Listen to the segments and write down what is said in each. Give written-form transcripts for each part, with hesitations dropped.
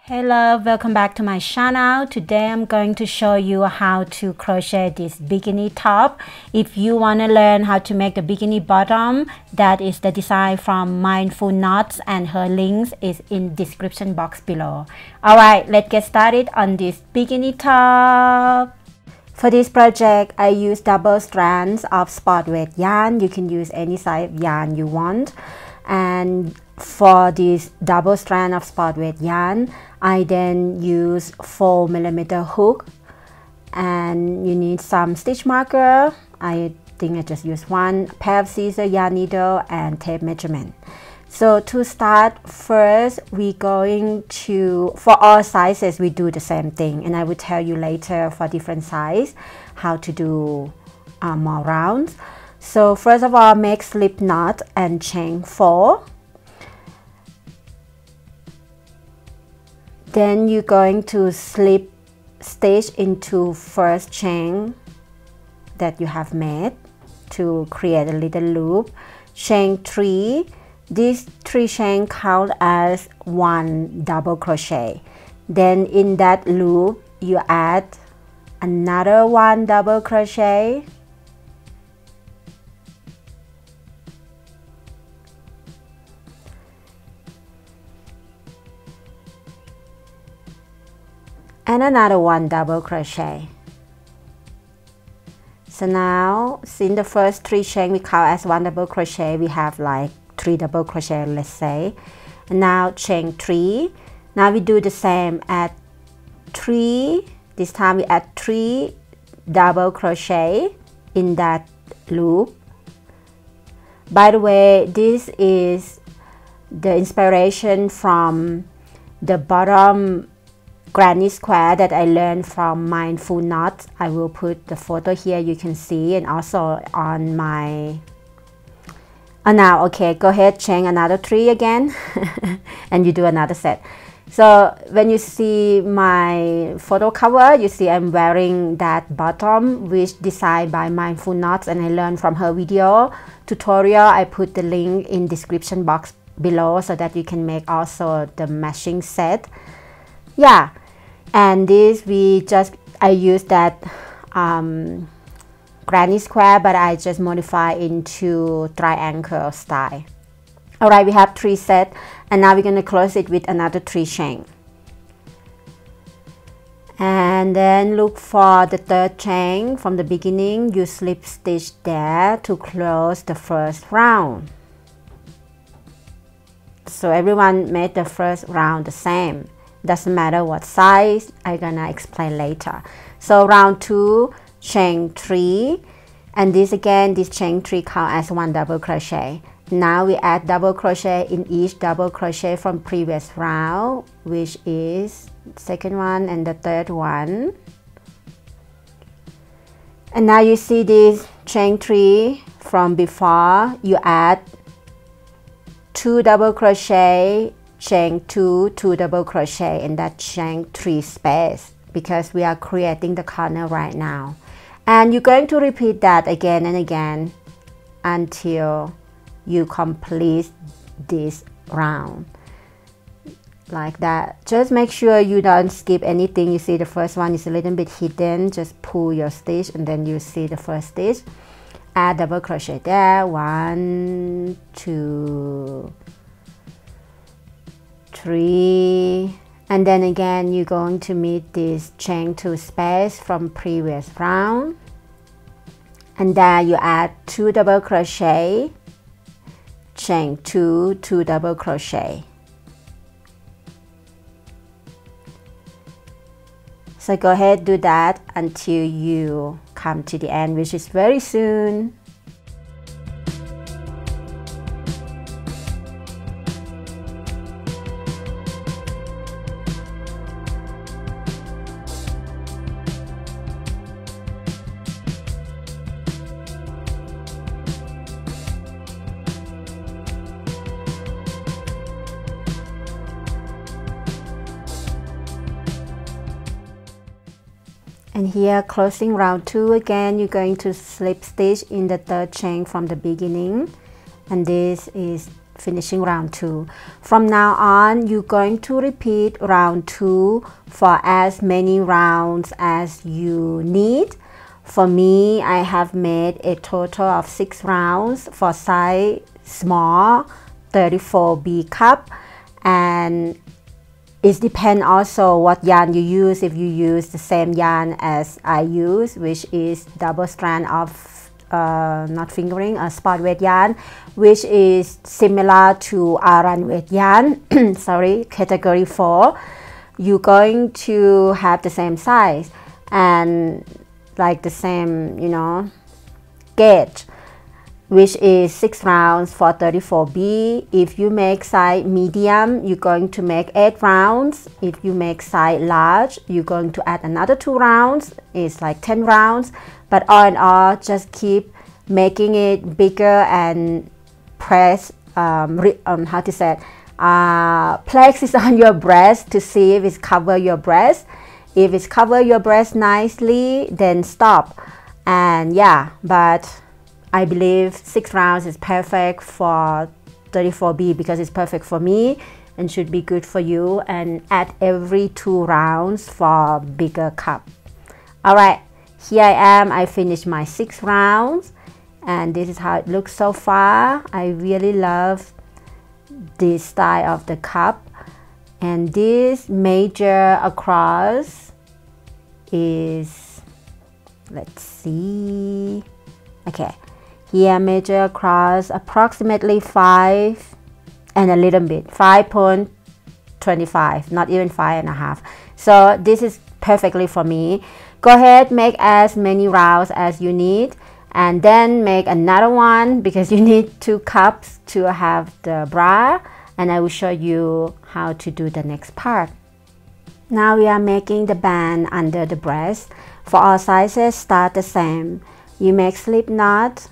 Hello, welcome back to my channel. Today I'm going to show you how to crochet this bikini top. If you want to learn how to make the bikini bottom, that is the design from Mindful Knots, and her links is in description box below. Alright, let's get started on this bikini top. For this project, I use double strands of sport weight yarn. You can use any size of yarn you want. And for this double strand of sport weight yarn, I then use 4mm hook, and you need some stitch marker. I think I just use one, pair of scissors, yarn needle, and tape measurement. So to start, first we're going to, for all sizes we do the same thing, and I will tell you later for different size how to do more rounds. So first of all, make slip knot and chain 4. Then you're going to slip stitch into first chain that you have made to create a little loop. Chain 3. These 3 chains count as 1 double crochet. Then in that loop you add another 1 double crochet. And another 1 double crochet. So now, since the first 3 chains we count as 1 double crochet, we have like 3 double crochet, let's say. And now chain 3. Now we do the same, add 3. This time we add 3 double crochet in that loop. By the way, this is the inspiration from the bottom granny square that I learned from Mindful Knots. I will put the photo here, you can see, and also on my now okay, go ahead, chain another 3 again and you do another set. So when you see my photo cover, you see I'm wearing that bottom which designed by Mindful Knots, and I learned from her video tutorial. I put the link in description box below so that you can make also the matching set. Yeah, and this I use that granny square, but I just modify into triangle style. Alright, we have 3 sets, and now we're going to close it with another 3 chain. And then look for the 3rd chain from the beginning. You slip stitch there to close the first round. So everyone made the first round the same. Doesn't matter what size, I'm gonna explain later. So round 2, chain 3, and this again, this chain 3 count as 1 double crochet. Now we add double crochet in each double crochet from previous round, which is second one and the 3rd one. And now you see this chain 3 from before, you add 2 double crochet, chain 2, 2 double crochet in that chain 3 space, because we are creating the corner right now. And you're going to repeat that again and again until you complete this round like that. Just make sure you don't skip anything. You see the first one is a little bit hidden, just pull your stitch and then you see the first stitch, add double crochet there, 1, 2, 3, and then again you're going to meet this chain 2 space from previous round, and there you add 2 double crochet, chain 2, 2 double crochet. So go ahead, do that until you come to the end, which is very soon. And here, closing round 2 again, you're going to slip stitch in the 3rd chain from the beginning, and this is finishing round 2. From now on, you're going to repeat round 2 for as many rounds as you need. For me, I have made a total of 6 rounds for size small 34B cup, and it depends also what yarn you use. If you use the same yarn as I use, which is double strand of not fingering, a spot weight yarn, which is similar to Aran weight yarn, sorry, category 4, you're going to have the same size and like the same, you know, gauge, which is 6 rounds for 34B. If you make size medium, you're going to make 8 rounds. If you make size large, you're going to add another 2 rounds. It's like 10 rounds. But all in all, just keep making it bigger and press, how to say it, place it on your breast to see if it's cover your breast. If it's cover your breast nicely, then stop. And yeah, but I believe 6 rounds is perfect for 34B because it's perfect for me and should be good for you, and add every 2 rounds for bigger cup. Alright, here I am. I finished my 6 rounds and this is how it looks so far. I really love this style of the cup, and this measure across is, let's see, okay, here measure across approximately 5 and a little bit, 5.25, not even 5.5. So this is perfectly for me. Go ahead, make as many rounds as you need, and then make another one because you need 2 cups to have the bra, and I will show you how to do the next part. Now we are making the band under the breast. For all sizes, start the same. You make slip knot,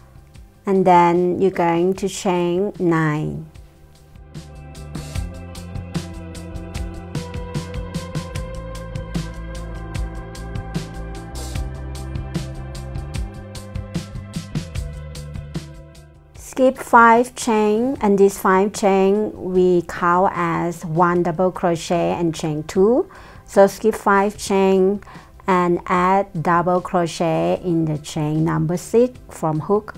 and then you're going to chain 9. Skip 5 chain, and this 5 chain we count as 1 double crochet and chain 2. So skip 5 chain and add double crochet in the chain number 6 from hook.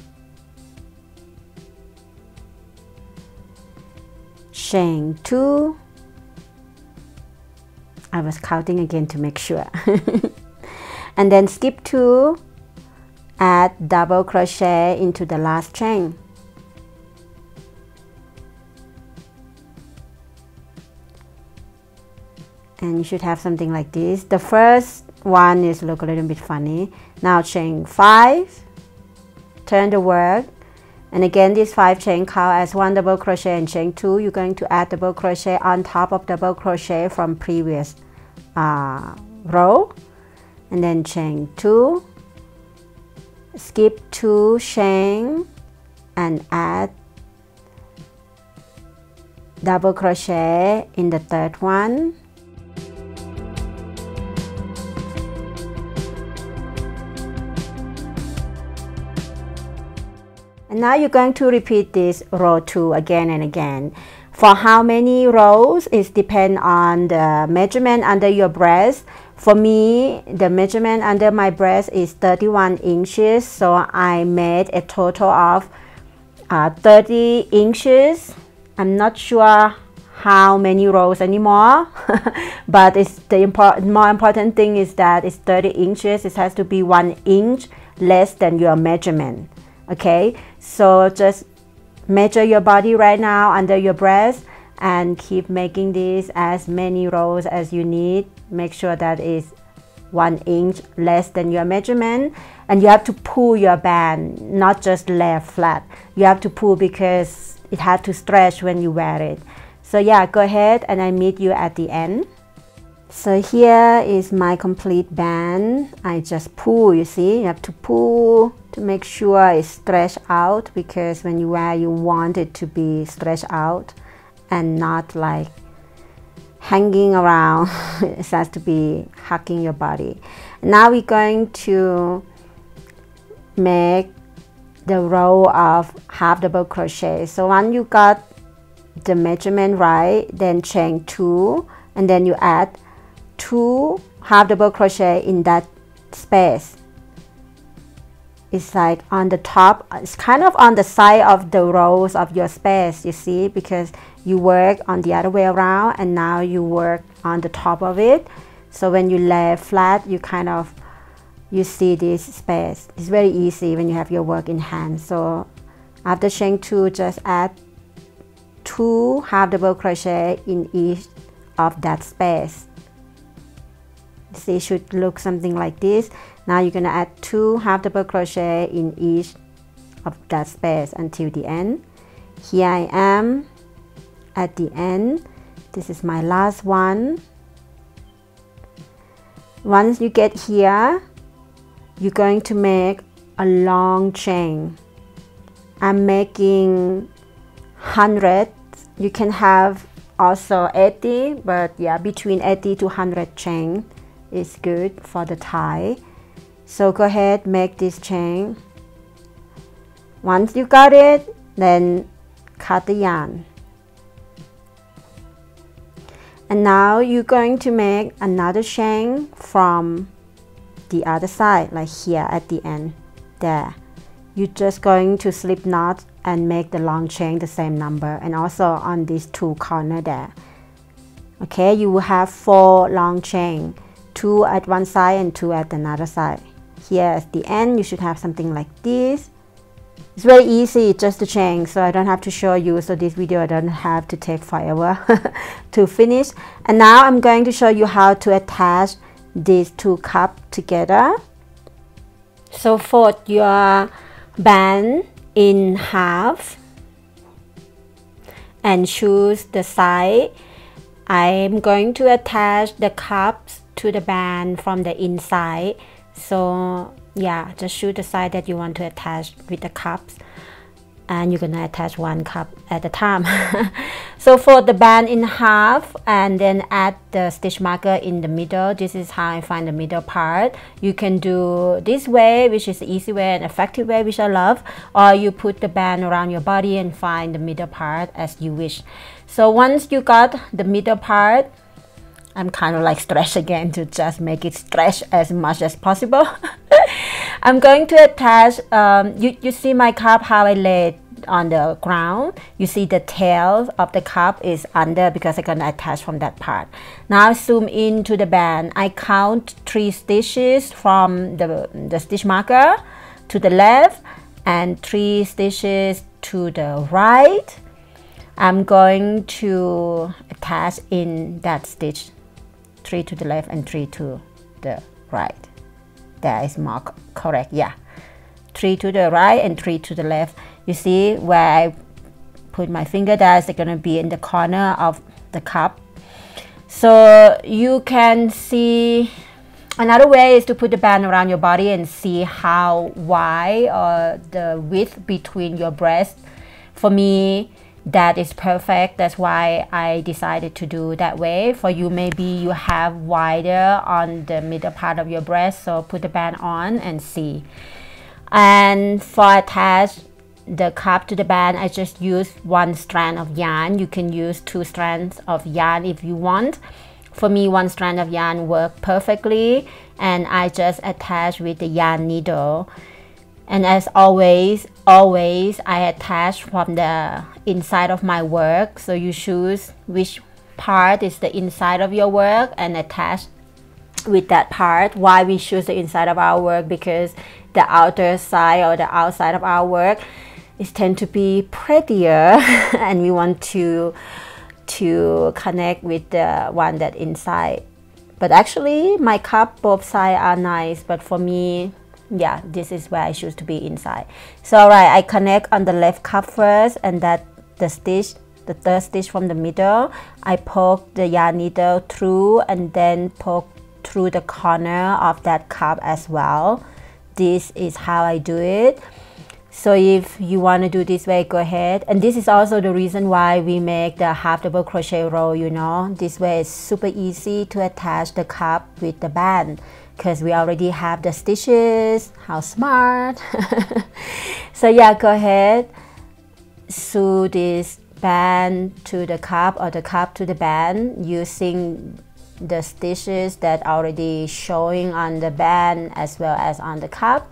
Chain 2. I was counting again to make sure. And then skip 2, add double crochet into the last chain. And you should have something like this. The first one is look a little bit funny. Now chain 5, turn the work, and again this 5 chain count as 1 double crochet and chain 2. You're going to add double crochet on top of double crochet from previous row, and then chain 2, skip 2 chain and add double crochet in the third one. And now you're going to repeat this row 2 again and again. For how many rows, it depends on the measurement under your breast. For me, the measurement under my breast is 31 inches, so I made a total of 30 inches. I'm not sure how many rows anymore, but it's the more important thing is that it's 30 inches. It has to be 1 inch less than your measurement. Okay, so just measure your body right now under your breast and keep making this as many rows as you need. Make sure that is 1 inch less than your measurement, and you have to pull your band, not just lay flat. You have to pull because it has to stretch when you wear it. So yeah, go ahead and I meet you at the end. So here is my complete band. I just pull, you see, you have to pull to make sure it's stretched out, because when you wear, you want it to be stretched out and not like hanging around. It has to be hugging your body. Now we're going to make the row of half double crochet. So once you got the measurement right, then chain 2 and then you add 2 half double crochet in that space. It's like on the top, it's kind of on the side of the rows of your space, you see, because you work on the other way around and now you work on the top of it. So when you lay flat, you see this space. It's very easy when you have your work in hand. So after chain 2, just add 2 half double crochet in each of that space. See, it should look something like this. Now you're gonna add 2 half double crochet in each of that space until the end. Here I am at the end. This is my last one. Once you get here, you're going to make a long chain. I'm making 100. You can have also 80, but yeah, between 80 to 100 chain is good for the tie. So go ahead, make this chain. Once you got it, then cut the yarn. And now you're going to make another chain from the other side, like here at the end there. You're just going to slip knot and make the long chain the same number, and also on these 2 corners there. Okay, you will have 4 long chain, 2 at one side and 2 at another side. Here at the end you should have something like this. It's very easy, just to chain, so I don't have to show you, so this video I don't have to take forever to finish. And now I'm going to show you how to attach these 2 cups together. So fold your band in half and choose the side. I'm going to attach the cups to the band from the inside. So yeah, just choose the side that you want to attach with the cups, and you're gonna attach 1 cup at a time. So fold the band in half and then add the stitch marker in the middle. This is how I find the middle part. You can do this way, which is the easy way and effective way, which I love, or you put the band around your body and find the middle part as you wish. So once you got the middle part, I'm kind of like stretch again to just make it stretch as much as possible. I'm going to attach, you see my cup, how I lay it on the ground. You see the tail of the cup is under because I'm going to attach from that part. Now zoom into the band. I count 3 stitches from the stitch marker to the left and 3 stitches to the right. I'm going to attach in that stitch. 3 to the left and 3 to the right. That is more correct, yeah. 3 to the right and 3 to the left. You see where I put my finger, that's going to be in the corner of the cup. So you can see, another way is to put the band around your body and see how wide or the width between your breasts. For me, that is perfect. That's why I decided to do that way. For you, maybe you have wider on the middle part of your breast, so put the band on and see. And for attach the cup to the band, I just use 1 strand of yarn. You can use 2 strands of yarn if you want. For me, 1 strand of yarn worked perfectly, and I just attach with the yarn needle. And as always I attach from the inside of my work. So you choose which part is the inside of your work and attach with that part. Why we choose the inside of our work? Because the outer side or the outside of our work is tend to be prettier and we want to connect with the one that inside. But actually my cup, both sides are nice, but for me, yeah, this is where I choose to be inside. So alright, I connect on the left cup first, and that the third stitch from the middle, I poke the yarn needle through and then poke through the corner of that cup as well. This is how I do it. So if you want to do this way, go ahead. And this is also the reason why we make the half double crochet row, you know. This way it's super easy to attach the cup with the band, because we already have the stitches. How smart. So yeah, go ahead, sew this band to the cup or the cup to the band using the stitches that already showing on the band as well as on the cup.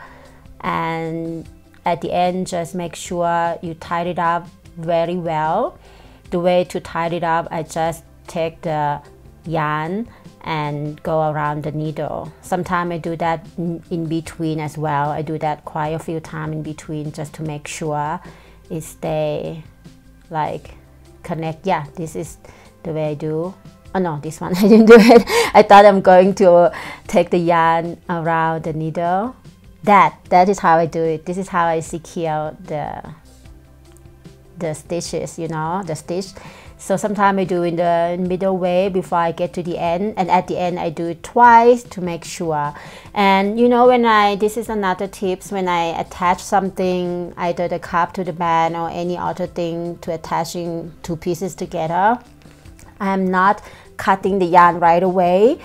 And at the end, just make sure you tie it up very well. The way to tie it up, I just take the yarn and go around the needle. Sometimes I do that in between as well. I do that quite a few times in between just to make sure it stay like connect. Yeah, this is the way I do. Oh no, this one I didn't do it. I thought I'm going to take the yarn around the needle. That is how I do it. This is how I secure the stitches, you know, the stitch. So sometimes I do in the middle way before I get to the end, and at the end I do it twice to make sure. And you know, this is another tips, when I attach something, either the cup to the band or any other thing to attaching two pieces together, I'm not cutting the yarn right away.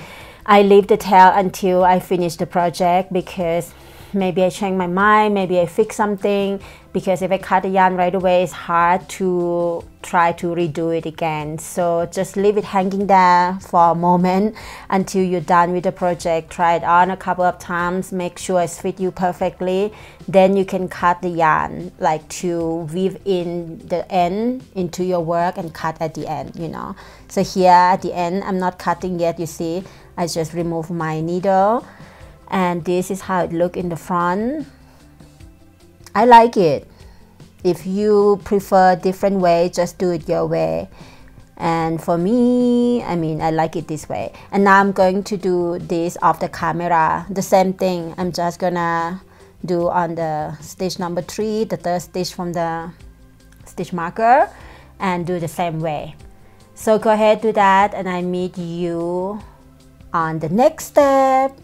I leave the tail until I finish the project, because maybe I change my mind, maybe I fix something, because if I cut the yarn right away, it's hard to try to redo it again. So just leave it hanging there for a moment until you're done with the project. Try it on a couple of times, make sure it fits you perfectly. Then you can cut the yarn, like to weave in the end into your work and cut at the end, you know. So here at the end, I'm not cutting yet, you see. I just remove my needle. And this is how it looks in the front. I like it. If you prefer different way, just do it your way. And for me, I mean, I like it this way. And now I'm going to do this off the camera. The same thing. I'm just gonna do on the stitch number 3, the third stitch from the stitch marker, and do the same way. So go ahead, do that, and I meet you on the next step.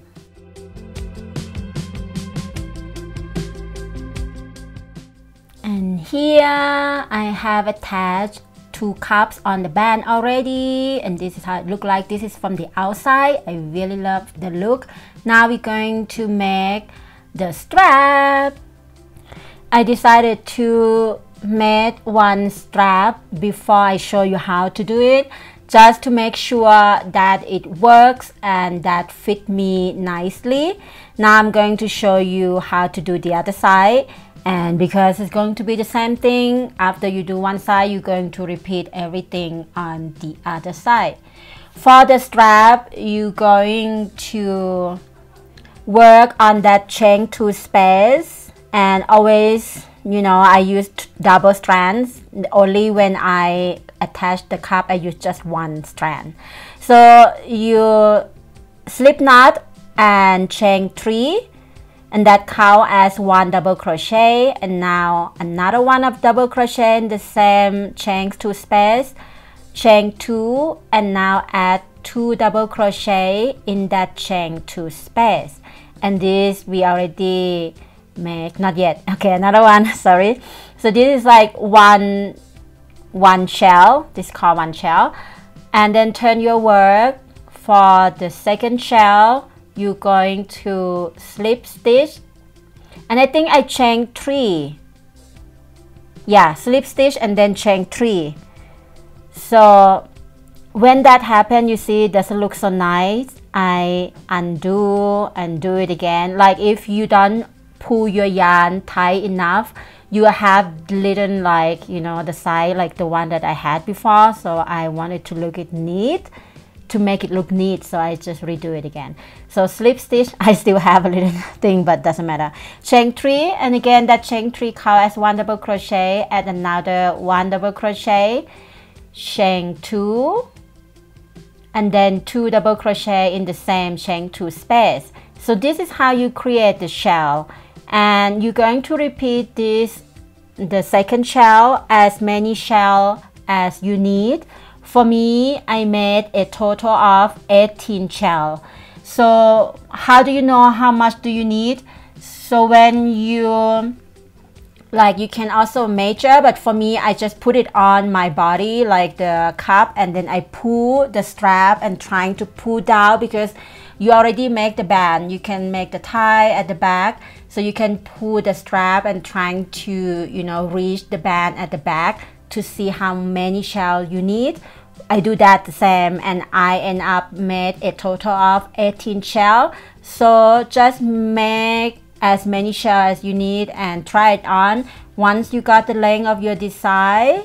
And here I have attached 2 cups on the band already, and this is how it looks like. This is from the outside. I really love the look. Now we're going to make the strap. I decided to make one strap before I show you how to do it, just to make sure that it works and that fit me nicely. Now I'm going to show you how to do the other side. And because it's going to be the same thing, after you do one side, you're going to repeat everything on the other side. For the strap, you're going to work on that chain 2 space, and always, you know, I use double strands. Only when I attach the cup, I use just 1 strand. So you slip knot and chain 3. And that count as 1 double crochet, and now another one of double crochet in the same chain 2 space, chain 2, and now add 2 double crochet in that chain 2 space. And this we already make, not yet, okay, another one, sorry. So this is like one shell, this is called 1 shell. And then turn your work. For the second shell, you're going to slip stitch, and I think I chain 3. Yeah, slip stitch and then chain 3. So when that happens, you see it doesn't look so nice. I undo and do it again. Like if you don't pull your yarn tight enough, you have little, like, you know, the side like the one that I had before. So I wanted to look it neat, to make it look neat, so I just redo it again. So slip stitch, I still have a little thing, but doesn't matter. Chain 3, and again that chain 3 count as 1 double crochet, add another 1 double crochet, chain 2, and then 2 double crochet in the same chain 2 space. So this is how you create the shell, and you're going to repeat this, the second shell, as many shell as you need. For me, I made a total of 18 shell. So how do you know how much do you need? So when you, like, you can also measure, but for me, I just put it on my body, like the cup, and then I pull the strap and trying to pull down, because you already make the band. You can make the tie at the back, so you can pull the strap and trying to, you know, reach the band at the back. to see how many shells you need. I do that the same, and I end up made a total of 18 shells. So just make as many shells as you need and try it on. Once you got the length of your desire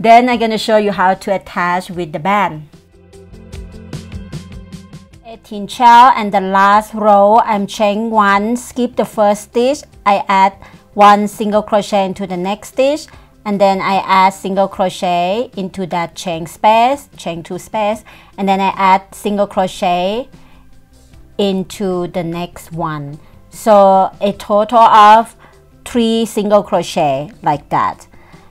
then I'm gonna show you how to attach with the band. 18 shell, and the last row I'm chain 1, skip the first stitch, I add 1 single crochet into the next stitch, and then I add single crochet into that chain 2 space, and then I add single crochet into the next one. So a total of 3 single crochet like that.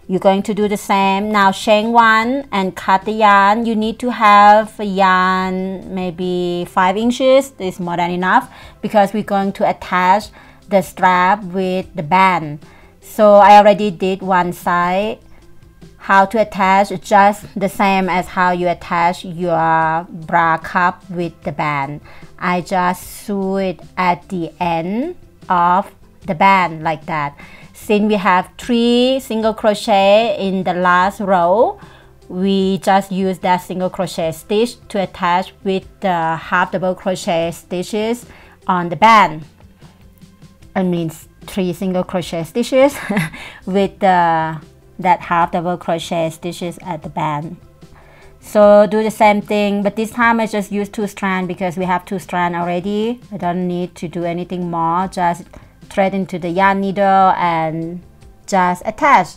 You're going to do the same. Now chain 1 and cut the yarn. You need to have a yarn maybe 5 inches. This is more than enough because we're going to attach the strap with the band. So I already did one side. How to attach, just the same as how you attach your bra cup with the band. I just sew it at the end of the band like that. Since we have 3 single crochet in the last row, we just use that single crochet stitch to attach with the half double crochet stitches on the band. I mean 3 single crochet stitches with that half double crochet stitches at the band. So do the same thing, but this time I just use 2 strands because we have 2 strands already. I don't need to do anything more, just thread into the yarn needle and just attach.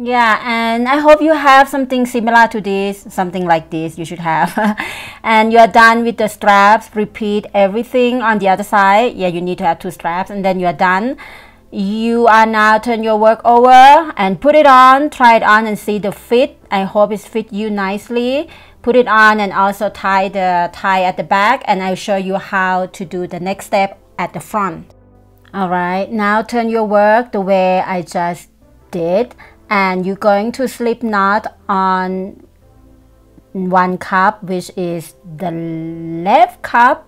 Yeah, and I hope you have something similar to this, something like this you should have. And you're done with the straps. Repeat everything on the other side. Yeah, you need to have 2 straps, and then you're done. You are now turn your work over and put it on, try it on and see the fit. I hope it fit you nicely. Put it on and also tie the tie at the back, and I'll show you how to do the next step at the front. Alright, now turn your work the way I just did. And you're going to slip knot on one cup, which is the left cup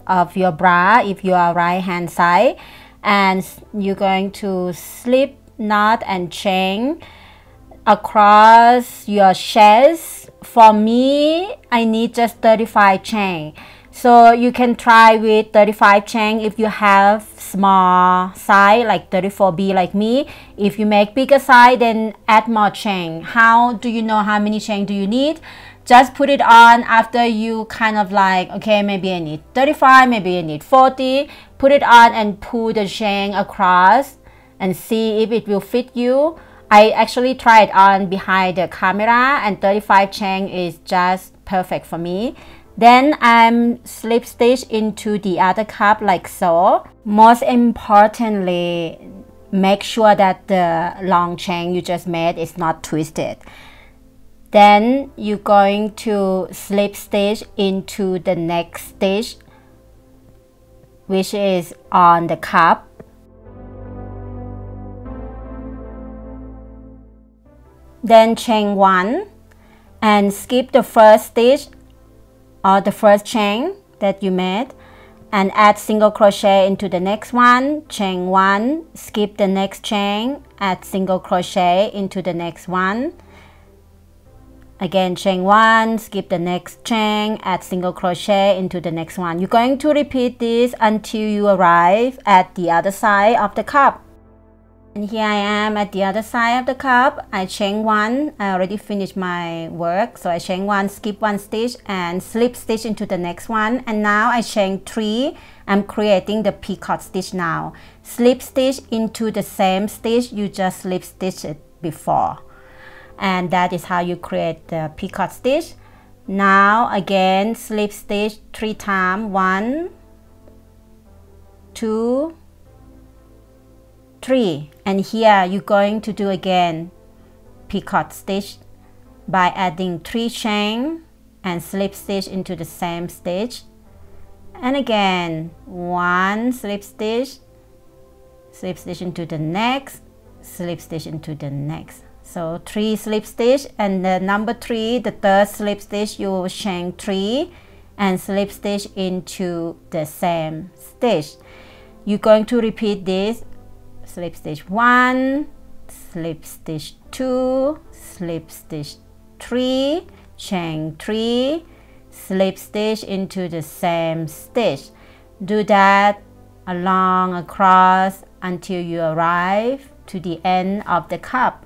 of your bra if you are right hand side, and you're going to slip knot and chain across your chest. For me, I need just 35 chain. So you can try with 35 chain if you have small size like 34B like me. If you make bigger size, then add more chain. How do you know how many chain do you need? Just put it on after you kind of like, okay, maybe I need 35, maybe I need 40. Put it on and pull the chain across and see if it will fit you. I actually tried on behind the camera, and 35 chain is just perfect for me. Then I'm slip stitch into the other cup like so. Most importantly, make sure that the long chain you just made is not twisted. Then you're going to slip stitch into the next stitch, which is on the cup. Then chain 1 and skip the first stitch or the first chain that you made and add single crochet into the next one, chain 1, skip the next chain, add single crochet into the next one, Again, chain 1, skip the next chain, add single crochet into the next one. You're going to repeat this until you arrive at the other side of the cup. And here I am at the other side of the cup. I chain 1. I already finished my work, so I chain 1, skip 1 stitch and slip stitch into the next one. And now I chain 3. I'm creating the picot stitch now. Slip stitch into the same stitch you just slip stitched it before. And that is how you create the picot stitch. Now again, slip stitch 3 times. 1, 2, 3. And here you're going to do again picot stitch by adding 3 chain and slip stitch into the same stitch. And again, 1 slip stitch into the next, slip stitch into the next. So 3 slip stitch, and the number 3, the third slip stitch, you will chain 3 and slip stitch into the same stitch. You're going to repeat this: slip stitch 1, slip stitch 2, slip stitch 3, chain 3, slip stitch into the same stitch. Do that along across until you arrive to the end of the cup.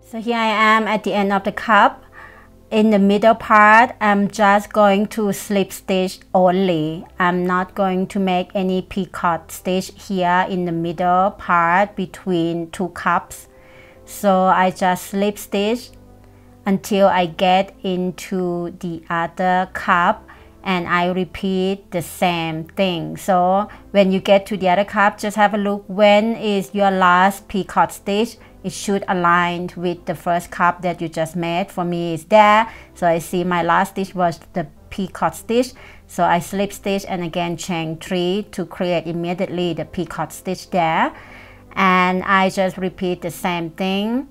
So here I am at the end of the cup. In the middle part, I'm just going to slip stitch only. I'm not going to make any picot stitch here in the middle part between 2 cups. So I just slip stitch until I get into the other cup, and I repeat the same thing. So when you get to the other cup, just have a look when is your last picot stitch. It should align with the first cup that you just made. For me, it's there. So I see my last stitch was the picot stitch. So I slip stitch and again chain 3 to create immediately the picot stitch there. And I just repeat the same thing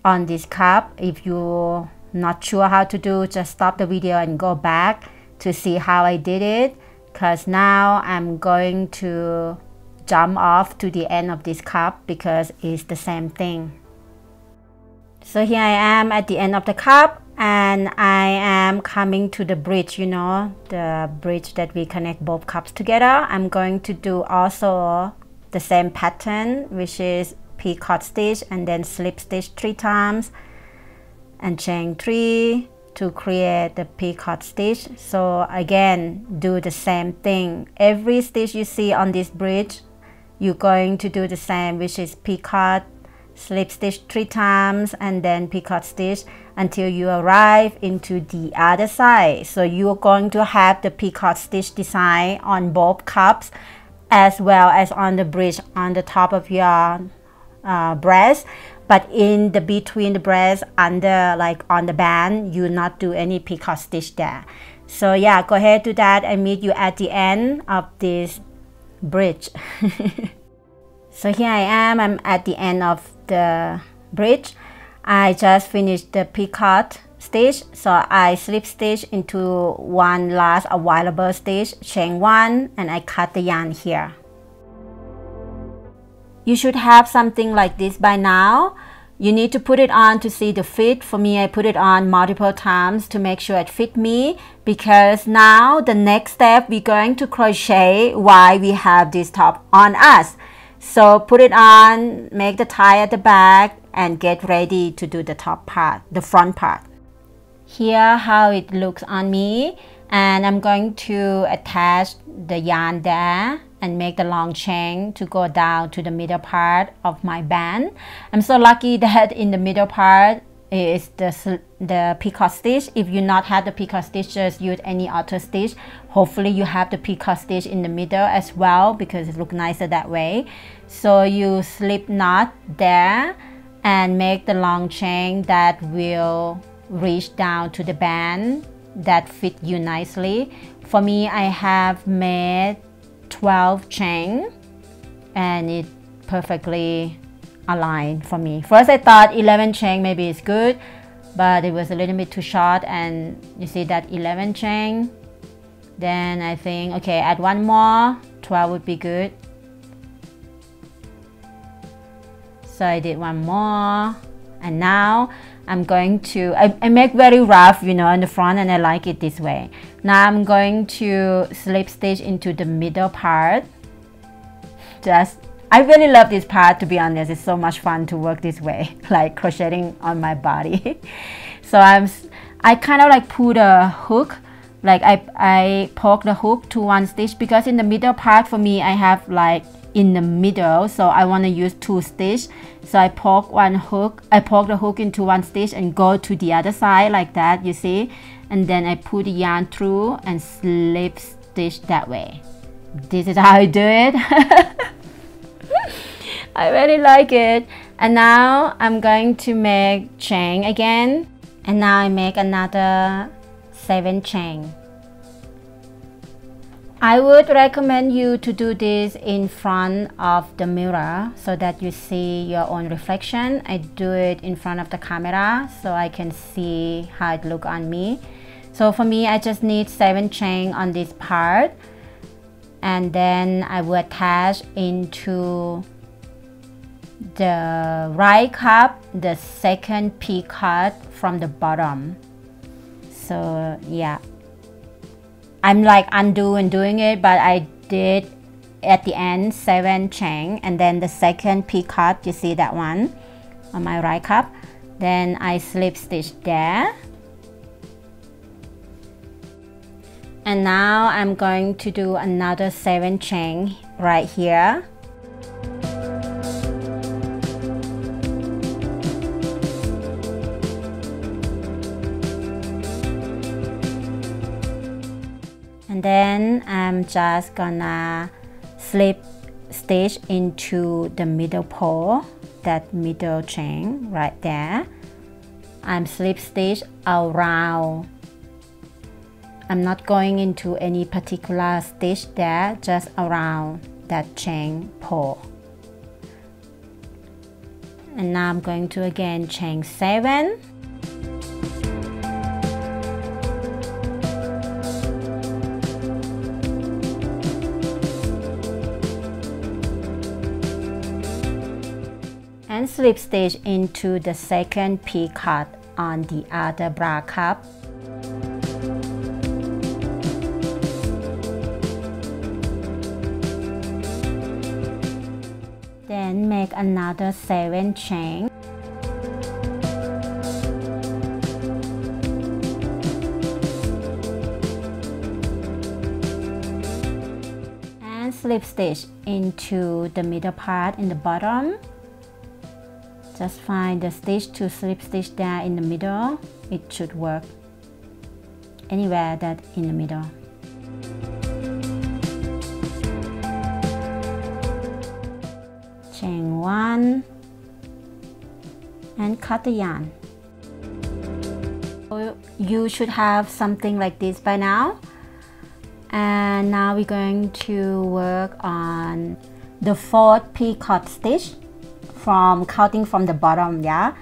on this cup. If you're not sure how to do, just stop the video and go back to see how I did it. Because now I'm going to jump off to the end of this cup because it's the same thing. So here I am at the end of the cup, and I am coming to the bridge, you know, the bridge that we connect both cups together. I'm going to do also the same pattern, which is picot stitch and then slip stitch 3 times and chain 3 to create the picot stitch. So again, do the same thing. Every stitch you see on this bridge, you're going to do the same, which is picot, slip stitch 3 times and then picot stitch until you arrive into the other side. So you're going to have the picot stitch design on both cups as well as on the bridge on the top of your breast, but in the between the breast, under like on the band, you not do any picot stitch there. So yeah, go ahead, do that, and meet you at the end of this bridge. So here I am, I'm at the end of the bridge. I just finished the picot stitch, so I slip stitch into one last available stitch, chain 1, and I cut the yarn here. You should have something like this by now. You need to put it on to see the fit. For me, I put it on multiple times to make sure it fit me, because now the next step, we're going to crochet while we have this top on us. So put it on, make the tie at the back, and get ready to do the top part, the front part. Here how it looks on me, and I'm going to attach the yarn there and make the long chain to go down to the middle part of my band. I'm so lucky that in the middle part is the picot stitch. If you not have the picot stitch, just use any other stitch. Hopefully you have the picot stitch in the middle as well, because it looks nicer that way. So you slip knot there and make the long chain that will reach down to the band that fit you nicely. For me, I have made 12 chain and it perfectly aligned for me. First I thought 11 chain maybe is good, but it was a little bit too short, and you see that 11 chain. Then I think, okay, add one more, 12 would be good. So I did one more, and now I'm going to, I make very rough, you know, in the front, and I like it this way. Now I'm going to slip stitch into the middle part. I really love this part, to be honest. It's so much fun to work this way, like crocheting on my body. So I kind of like put a hook, like I poke the hook to one stitch, because in the middle part for me, I have like in the middle, so I want to use 2 stitch. So I poke the hook into one stitch and go to the other side like that, you see, and then I put the yarn through and slip stitch that way. This is how I do it. I really like it. And now I'm going to make chain again, and now I make another 7 chain. I would recommend you to do this in front of the mirror so that you see your own reflection. I do it in front of the camera so I can see how it looks on me. So for me, I just need 7 chain on this part, and then I will attach into the right cup the second picot from the bottom. So yeah, I'm like undo and doing it, but I did at the end 7 chain, and then the second picot, you see that one on my right cup, then I slip stitch there. And now I'm going to do another 7 chain right here. And then I'm just gonna slip stitch into the middle pole, that middle chain right there. I'm slip stitch around. I'm not going into any particular stitch there, just around that chain pole. And now I'm going to again chain 7. And slip stitch into the second picot on the other bra cup. Then make another 7 chain. And slip stitch into the middle part in the bottom. Just find the stitch to slip stitch there in the middle. It should work anywhere that in the middle. Chain 1 and cut the yarn. So you should have something like this by now. And now we're going to work on the 4th picot stitch from counting from the bottom, yeah.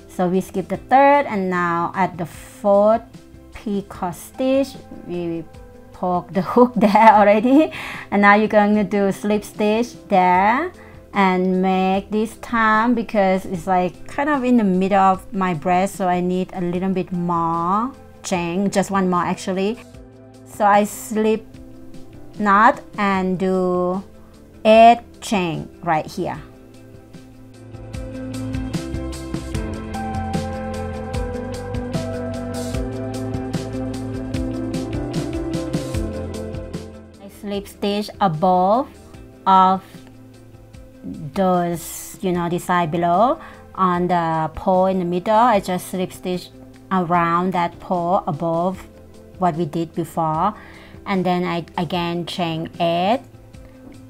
So we skip the 3rd, and now at the 4th picot stitch we poke the hook there already, and now you're going to do slip stitch there and make this time, because it's like kind of in the middle of my breast, so I need a little bit more chain, just one more actually. So I slip knot and do 8 chain right here. Slip stitch above of those, you know, the side below on the pole in the middle. I just slip stitch around that pole above what we did before, and then I again chain 8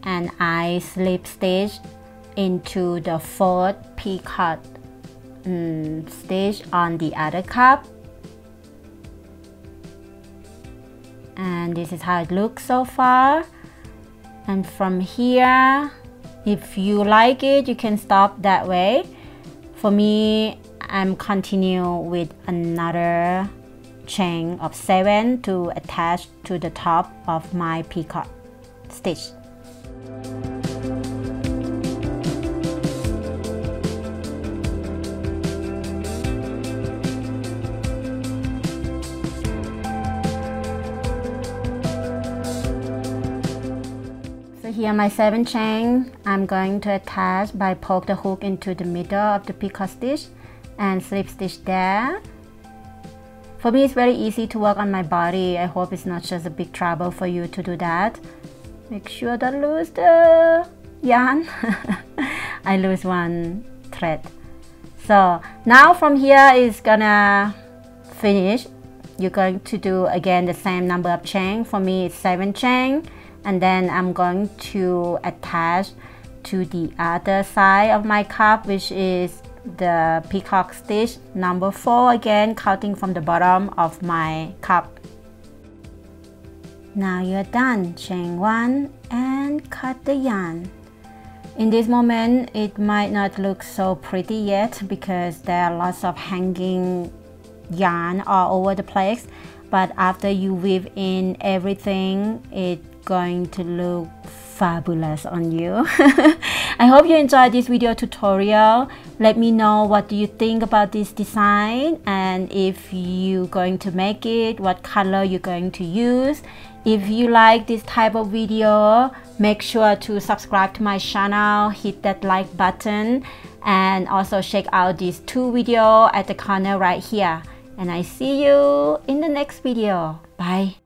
and I slip stitch into the 4th picot stitch on the other cup and this is how it looks so far. And from here, if you like it, you can stop that way. For me, I'm continue with another chain of 7 to attach to the top of my peacock stitch. So here my 7 chain, I'm going to attach by poke the hook into the middle of the peacock stitch and slip stitch there. For me, it's very easy to work on my body. I hope it's not just a big trouble for you to do that. Make sure don't lose the yarn. I lose one thread. So now from here is gonna finish. You're going to do again the same number of chain. For me, it's 7 chain. And then I'm going to attach to the other side of my cup, which is the peacock stitch number 4, again counting from the bottom of my cup. Now you're done. Chain 1 and cut the yarn. In this moment, it might not look so pretty yet because there are lots of hanging yarn all over the place, but after you weave in everything, it's going to look fabulous on you. I hope you enjoyed this video tutorial. Let me know what do you think about this design, and if you're going to make it, what color you're going to use. If you like this type of video, make sure to subscribe to my channel, hit that like button, and also check out these 2 videos at the corner right here. And I see you in the next video. Bye.